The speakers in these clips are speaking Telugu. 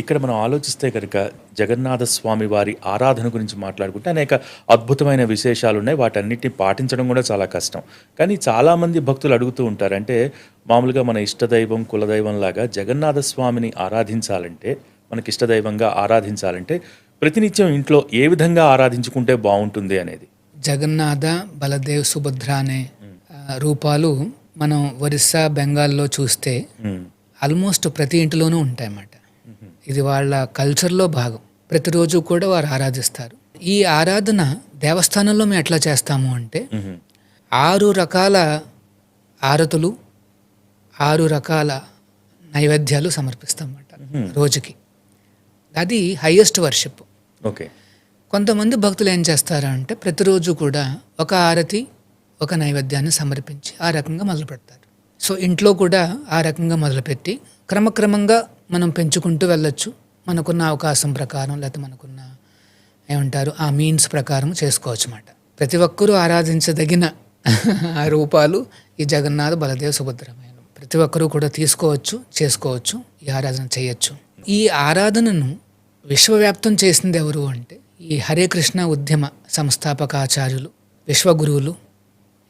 ఇక్కడ మనం ఆలోచిస్తే కనుక జగన్నాథ స్వామి వారి ఆరాధన గురించి మాట్లాడుకుంటే అనేక అద్భుతమైన విశేషాలున్నాయి. వాటన్నిటిని పాటించడం కూడా చాలా కష్టం. కానీ చాలామంది భక్తులు అడుగుతూ ఉంటారు. అంటే మామూలుగా మన ఇష్టదైవం, కులదైవంలాగా జగన్నాథ స్వామిని ఆరాధించాలంటే, మనకి ఇష్టదైవంగా ఆరాధించాలంటే ప్రతినిత్యం ఇంట్లో ఏ విధంగా ఆరాధించుకుంటే బావుంటుంది అనేది? జగన్నాథ, బలదేవ్, సుభద్ర అనే రూపాలు మనం ఒరిస్సా, బెంగాల్లో చూస్తే హ్మ్. ఆల్మోస్ట్ ప్రతి ఇంటిలోనూ ఉంటాయన్నమాట. ఇది వాళ్ళ కల్చర్లో భాగం. ప్రతిరోజు కూడా వారు ఆరాధిస్తారు. ఈ ఆరాధన దేవస్థానంలో మేము ఎట్లా చేస్తాము అంటే హుహు. 6 రకాల ఆరతులు, 6 రకాల నైవేద్యాలు సమర్పిస్తాం అన్నమాట రోజుకి. అది హైయెస్ట్ వర్షిప్. ఓకే. కొంతమంది భక్తులు ఏం చేస్తారంటే ప్రతిరోజు కూడా ఒక ఆరతి, ఒక నైవేద్యాన్ని సమర్పించి ఆ రకంగా మొదలు పెడతారు. సో ఇంట్లో కూడా ఆ రకంగా మొదలుపెట్టి క్రమక్రమంగా మనం పెంచుకుంటూ వెళ్ళొచ్చు. మనకున్న అవకాశం ప్రకారం, లేకపోతే మనకున్న ఏమంటారు ఆ మీన్స్ ప్రకారం చేసుకోవచ్చు అన్నమాట. ప్రతి ఒక్కరూ ఆరాధించదగిన ఆ రూపాలు ఈ జగన్నాథ, బలదేవ, సుభద్రమైన ప్రతి ఒక్కరూ కూడా తీసుకోవచ్చు, చేసుకోవచ్చు, ఈ ఆరాధన చేయొచ్చు. ఈ ఆరాధనను విశ్వవ్యాప్తం చేసింది ఎవరు అంటే ఈ హరే కృష్ణ ఉద్యమ సంస్థాపకాచార్యులు, విశ్వగురువులు,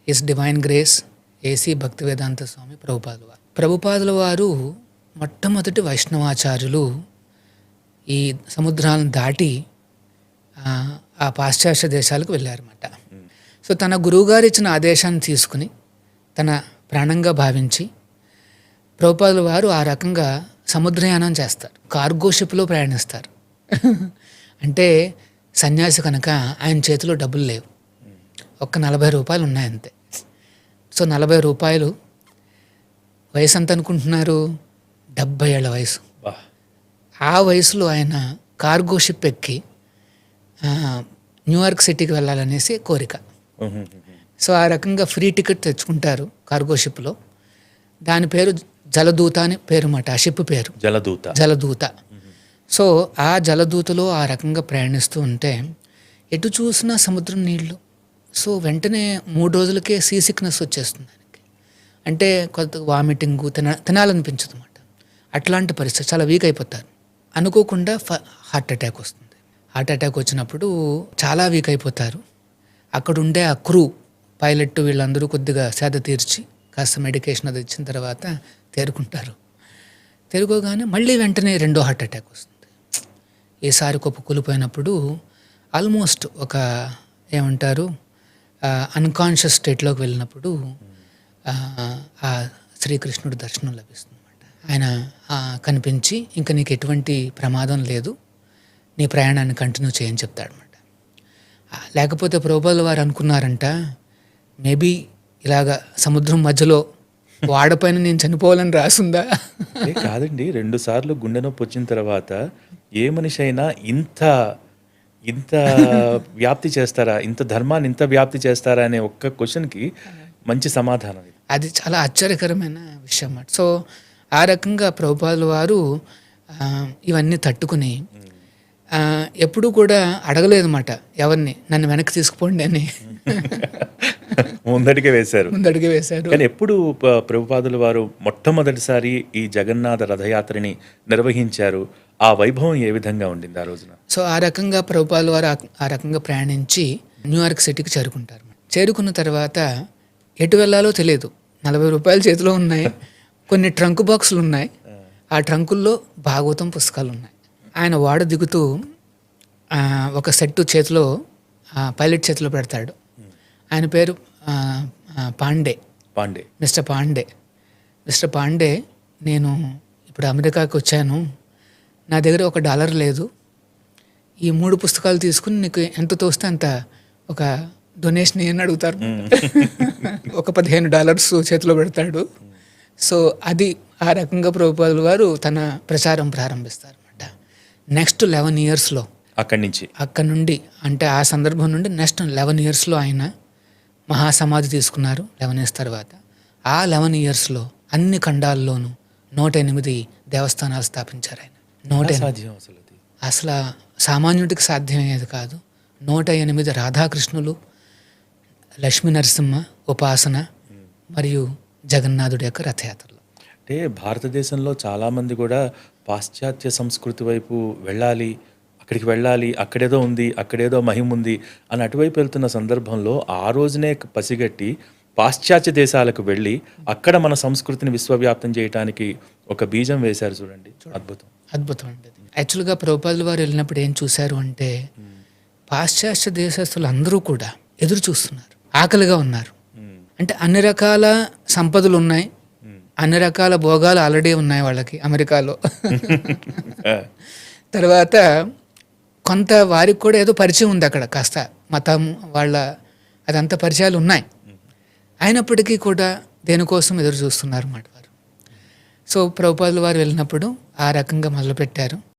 his divine grace AC Bhaktivedanta Swami ప్రభుపాదుల వారు. ప్రభుపాదుల వారు మొట్టమొదటి వైష్ణవాచార్యులు. ఈ సముద్రాలను దాటి ఆ పాశ్చాత్య దేశాలకు వెళ్ళారన్నమాట. సో తన గురువుగారు ఇచ్చిన ఆదేశాన్ని తీసుకుని తన ప్రాణంగా భావించి ప్రభుపాదుల వారు ఆ రకంగా సముద్రయానం చేస్తారు. కార్గో షిప్లో ప్రయాణిస్తారు. అంటే సన్యాసి కనుక ఆయన చేతిలో డబ్బులు లేవు, ఒక్క 40 రూపాయలు ఉన్నాయంతే. సో 40 రూపాయలు, వయసు ఎంత అనుకుంటున్నారు? 70 ఏళ్ల వయసు. ఆ వయసులో ఆయన కార్గో షిప్ ఎక్కి న్యూయార్క్ సిటీకి వెళ్ళాలనేసి కోరిక. సో ఆ రకంగా ఫ్రీ టికెట్ తెచ్చుకుంటారు కార్గో షిప్లో. దాని పేరు జలదూత అని పేరు మాట. ఆ షిప్ పేరు జలదూత. సో ఆ జలదూతలో ఆ రకంగా ప్రయాణిస్తూ ఉంటే ఎటు చూసినా సముద్రం నీళ్లు. సో వెంటనే 3 రోజులకే సీ సిక్నెస్ వచ్చేస్తుంది ఆయనకి. అంటే కొంత వామిటింగు, తినాలనిపించదు అన్నమాట. అట్లాంటి పరిస్థితి, చాలా వీక్ అయిపోతారు. అనుకోకుండా హార్ట్ అటాక్ వస్తుంది. హార్ట్ అటాక్ వచ్చినప్పుడు చాలా వీక్ అయిపోతారు. అక్కడ ఉండే ఆ క్రూ, పైలట్ వీళ్ళందరూ కొద్దిగా సేద తీర్చి కాస్త మెడికేషన్ అది ఇచ్చిన తర్వాత తేరుకుంటారు. తేరుకోగానే మళ్ళీ వెంటనే రెండో హార్ట్ అటాక్ వస్తుంది. ఈసారి కూలిపోయినప్పుడు ఆల్మోస్ట్ ఒక ఏమంటారు అన్కాన్షియస్ స్టేట్లోకి వెళ్ళినప్పుడు ఆ శ్రీకృష్ణుడి దర్శనం లభిస్తుంది అన్నమాట. ఆయన కనిపించి ఇంకా నీకు ఎటువంటి ప్రమాదం లేదు, నీ ప్రయాణాన్ని కంటిన్యూ చేయని చెప్తాడనమాట. లేకపోతే ప్రభుపాదుల వారు అనుకున్నారంట, మేబీ ఇలాగ సముద్రం మధ్యలో వాడపైన నేను చనిపోవాలని రాసుందా? కాదండి, 2 సార్లు గుండె నొప్పి వచ్చిన తర్వాత ఏ మనిషి అయినా ఇంత వ్యాప్తి చేస్తారా, ఇంత ధర్మాన్ని ఇంత వ్యాప్తి చేస్తారా అనే ఒక్క క్వశ్చన్కి మంచి సమాధానం. అది చాలా ఆశ్చర్యకరమైన విషయం అన్నమాట. సో ఆ రకంగా ప్రభుపాదుల వారు ఇవన్నీ తట్టుకుని ఎప్పుడూ కూడా అడగలేదు అన్నమాట ఎవరిని, నన్ను వెనక్కి తీసుకుపోండి అని. ముందడిగే వేశారు. కానీ ఎప్పుడు ప్రభుపాదుల వారు మొట్టమొదటిసారి ఈ జగన్నాథ రథయాత్రని నిర్వహించారు? ఆ వైభవం ఏ విధంగా ఉండింది ఆ రోజున? సో ఆ రకంగా ప్రభుపాదుల వారు ఆ రకంగా ప్రయాణించి న్యూయార్క్ సిటీకి చేరుకుంటారు. చేరుకున్న తర్వాత ఎటు వెళ్ళాలో తెలియదు. 40 రూపాయలు చేతిలో ఉన్నాయి, కొన్ని ట్రంక్ బాక్సులు ఉన్నాయి. ఆ ట్రంకుల్లో భాగవతం పుస్తకాలు ఉన్నాయి. ఆయన వాడ దిగుతూ ఒక సెట్టు చేతిలో పైలట్ చేతిలో పెడతాడు. ఆయన పేరు పాండే, మిస్టర్ పాండే, నేను ఇప్పుడు అమెరికాకి వచ్చాను, నా దగ్గర $1 లేదు, ఈ 3 పుస్తకాలు తీసుకుని నీకు ఎంత తోస్తే అంత ఒక డొనేషన్ ఏమని అడుగుతారు. ఒక $15 చేతిలో పెడతాడు. సో అది ఆ రకంగా ప్రభుపాదుల వారు తన ప్రచారం ప్రారంభిస్తారు అన్నమాట. నెక్స్ట్ 11 ఇయర్స్లో అక్కడి నుండి, అంటే ఆ సందర్భం నుండి నెక్స్ట్ 11 ఇయర్స్లో ఆయన మహాసమాధి తీసుకున్నారు. 11 ఇయర్స్ తర్వాత ఆ 11 ఇయర్స్లో అన్ని ఖండాల్లోనూ 108 దేవస్థానాలు స్థాపించారు ఆయన. 108 అసలు సామాన్యుడికి సాధ్యమయ్యేది కాదు. 108 రాధాకృష్ణులు, లక్ష్మీ నరసింహ ఉపాసన మరియు జగన్నాథుడి యొక్క రథయాత్రలో. అంటే భారతదేశంలో చాలామంది కూడా పాశ్చాత్య సంస్కృతి వైపు వెళ్ళాలి, అక్కడికి వెళ్ళాలి, అక్కడేదో ఉంది, అక్కడేదో మహిమ ఉంది అని అటువైపు వెళ్తున్న సందర్భంలో ఆ రోజునే పసిగట్టి పాశ్చాత్య దేశాలకు వెళ్ళి అక్కడ మన సంస్కృతిని విశ్వవ్యాప్తం చేయడానికి ఒక బీజం వేశారు చూడండి. అద్భుతం. అద్భుతం అండి. యాక్చువల్గా ప్రభుపాదుల వారు వెళ్ళినప్పుడు ఏం చూశారు అంటే పాశ్చాత్య దేశస్తులు అందరూ కూడా ఎదురు చూస్తున్నారు, ఆకలిగా ఉన్నారు. అంటే అన్ని రకాల సంపదలు ఉన్నాయి, అన్ని రకాల భోగాలు ఆల్రెడీ ఉన్నాయి వాళ్ళకి అమెరికాలో. తర్వాత కొంత వారికి కూడా ఏదో పరిచయం ఉంది అక్కడ, కాస్త మతం వాళ్ళ అదంతా పరిచయాలు ఉన్నాయి. అయినప్పటికీ కూడా దేనికోసం ఎదురు చూస్తున్నారు అన్నమాట వారు. సో ప్రభుపాదుల వారు వెళ్ళినప్పుడు ఆ రకంగా మొదలుపెట్టారు.